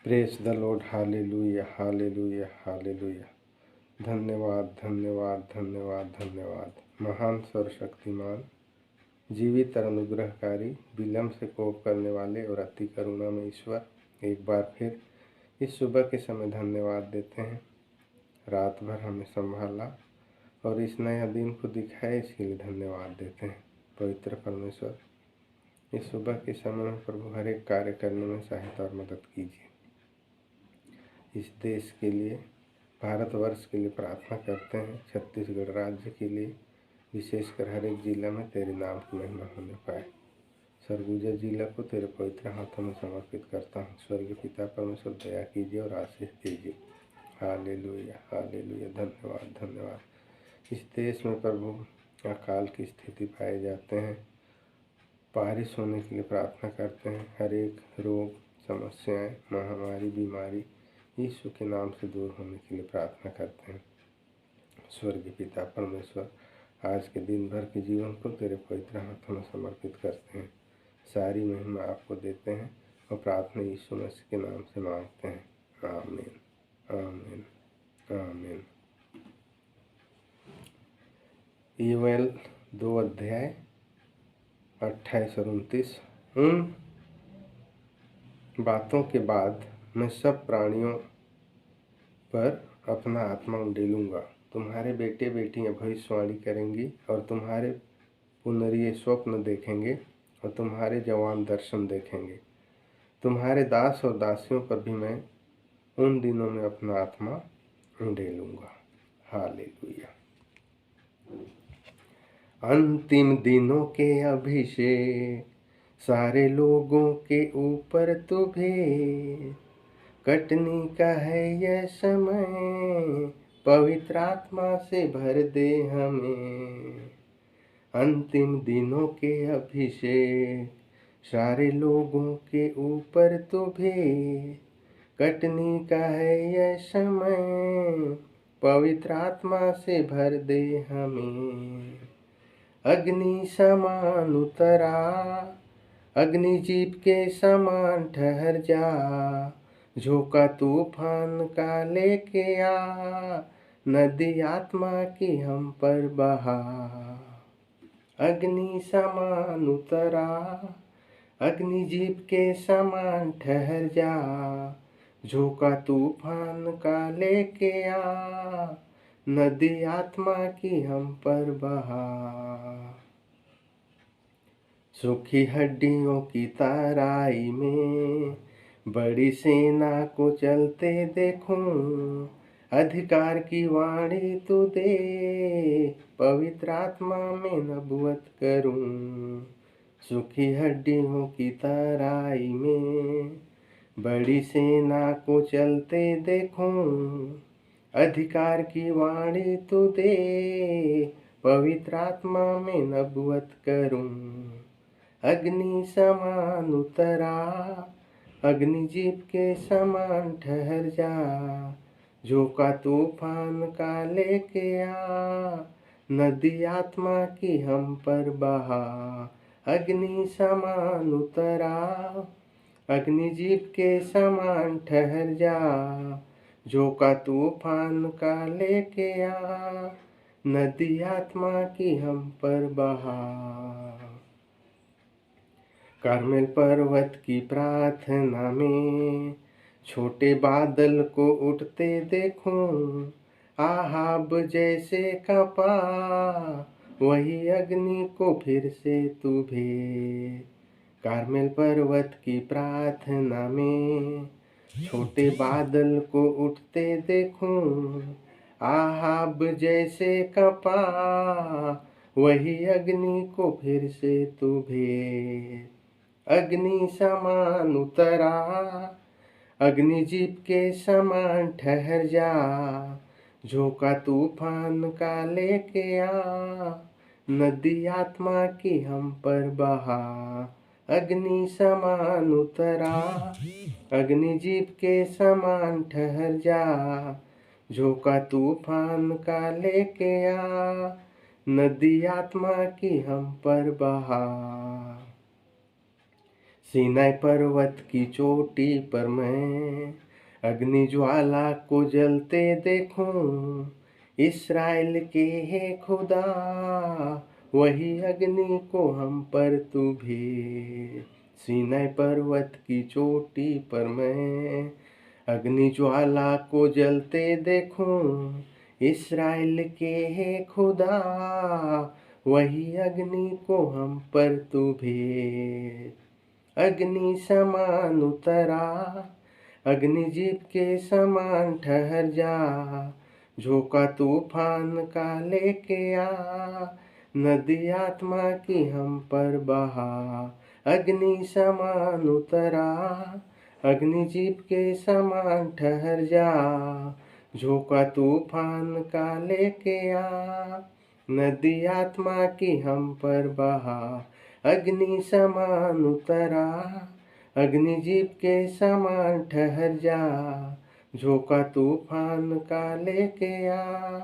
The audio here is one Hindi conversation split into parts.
Praise the Lord, hallelujah hallelujah hallelujah. धन्यवाद धन्यवाद धन्यवाद धन्यवाद। महान सर्वशक्तिमान, जीवित और अनुग्रहकारी, विलम्ब से कोप करने वाले और अति करुणा में ईश्वर, एक बार फिर इस सुबह के समय धन्यवाद देते हैं। रात भर हमें संभाला और इस नया दिन को दिखाया, इसके लिए धन्यवाद देते हैं। पवित्र परमेश्वर, इस सुबह के समय में प्रभु हर एक कार्य करने में सहायता और मदद कीजिए। इस देश के लिए, भारतवर्ष के लिए प्रार्थना करते हैं। छत्तीसगढ़ राज्य के लिए, विशेषकर हर एक जिला में तेरे नाम की महिमा होने पाए। सरगुजा जिला को तेरे पवित्र हाथों में समर्पित करता हूँ। स्वर्गीय पिता परमेश्वर, दया कीजिए और आशीष दीजिए। Hallelujah hallelujah. धन्यवाद धन्यवाद। इस देश में प्रभु अकाल की स्थिति पाए जाते हैं। बारिश होने के लिए प्रार्थना करते हैं। हर एक रोग, समस्याएं, महामारी, बीमारी यीशु के नाम से दूर होने के लिए प्रार्थना करते हैं। स्वर्गीय पिता परमेश्वर, आज के दिन भर के जीवन को तेरे पवित्र हाथों में समर्पित करते हैं। सारी महिमा आपको देते हैं और प्रार्थना यीशु मसीह के नाम से मांगते हैं। आमीन आमीन आमीन। योएल 2 अध्याय 28 और 29। उन बातों के बाद मैं सब प्राणियों पर अपना आत्मा उंडेलूंगा। तुम्हारे बेटे बेटियां भविष्यवाणी करेंगी और तुम्हारे पुनरीय स्वप्न देखेंगे और तुम्हारे जवान दर्शन देखेंगे। तुम्हारे दास और दासियों पर भी मैं उन दिनों में अपना आत्मा उंडेलूंगा। हालेलुया। अंतिम दिनों के अभिषेक सारे लोगों के ऊपर तुझे, कटनी का है यह समय, पवित्र आत्मा से भर दे हमें। अंतिम दिनों के अभिषेक सारे लोगों के ऊपर तुझे, कटनी का है यह समय, पवित्र आत्मा से भर दे हमें। अग्नि समान उतरा, अग्निजीव के समान ठहर जा, झोंका तूफान का लेके आ, नदी आत्मा की हम पर बहा। अग्नि समान उतरा, अग्निजीव के समान ठहर जा, झोंका तूफान का लेके आ, नदी आत्मा की हम पर बहा। सूखी हड्डियों की ताराई में बड़ी सेना को चलते देखूं, अधिकार की वाणी तू दे, पवित्र आत्मा में नबुवत करूं। सूखी हड्डियों की ताराई में बड़ी सेना को चलते देखूं, अधिकार की वाणी तू दे, पवित्र आत्मा में नबुवत करूं। अग्नि समान उतरा, अग्निजीव के समान ठहर जा, झोंका तूफान का लेके आ, नदी आत्मा की हम पर बहा। अग्नि समान उतरा, अग्निजीव के समान ठहर जा, झोंका तूफान का लेके आ, नदी आत्मा की हम पर बहा। कार्मेल पर्वत की प्रार्थना में छोटे बादल को उठते देखूं, आहाब जैसे कपा, वही अग्नि को फिर से तू भेज। कार्मेल पर्वत की प्रार्थना में छोटे बादल को उठते देखूं, आहाब जैसे कपा, वही अग्नि को फिर से तू भेज। अग्नि समान उतरा, अग्निजीव के समान ठहर जा, झोंका तूफान का लेके आ, नदी आत्मा की हम पर बहा। अग्नि समान उतरा, अग्निजीव के समान ठहर जा, झोंका तूफान का लेके आ, नदी आत्मा की हम पर बहा। सीनाई पर्वत की चोटी पर मैं अग्नि ज्वाला को जलते देखूं। इस्राएल के है खुदा, वही अग्नि को हम पर तू भेज। सीनाई पर्वत की चोटी पर मैं अग्नि ज्वाला को जलते देखूं। इस्राएल के है खुदा, वही अग्नि को हम पर तू भेज। अग्नि समान उतरा, अग्निजीत के समान ठहर जा। झोंका तूफान का लेके आ, नदी आत्मा की हम पर बहा। अग्नि समान उतरा, अग्निजीत के समान ठहर जा। झोंका तूफान का लेके आ, नदी आत्मा की हम पर बहा। अग्नि समान उतरा, अग्निजीत के समान ठहर जा। झोंका तूफान का लेके आ,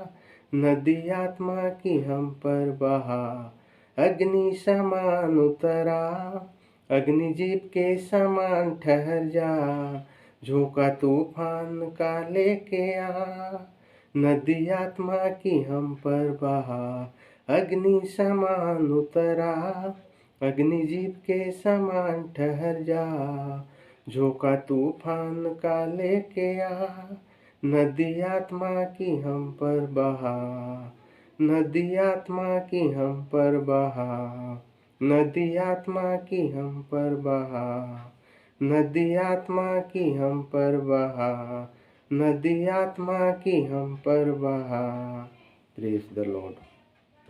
नदी आत्मा की हम पर बहा। अग्नि समान उतरा, अग्निजीत के समान ठहर जा। झोंका तूफान का लेके आ, नदी आत्मा की हम पर बहा। अग्नि समान उतरा, अग्निजीत के समान ठहर जा। झोंका तूफान का लेके आ, नदी आत्मा की हम पर बहा। नदी आत्मा की हम पर बहा। नदी आत्मा की हम पर बहा। नदी आत्मा की हम पर बहा। नदी आत्मा की हम पर बहा। Praise the Lord.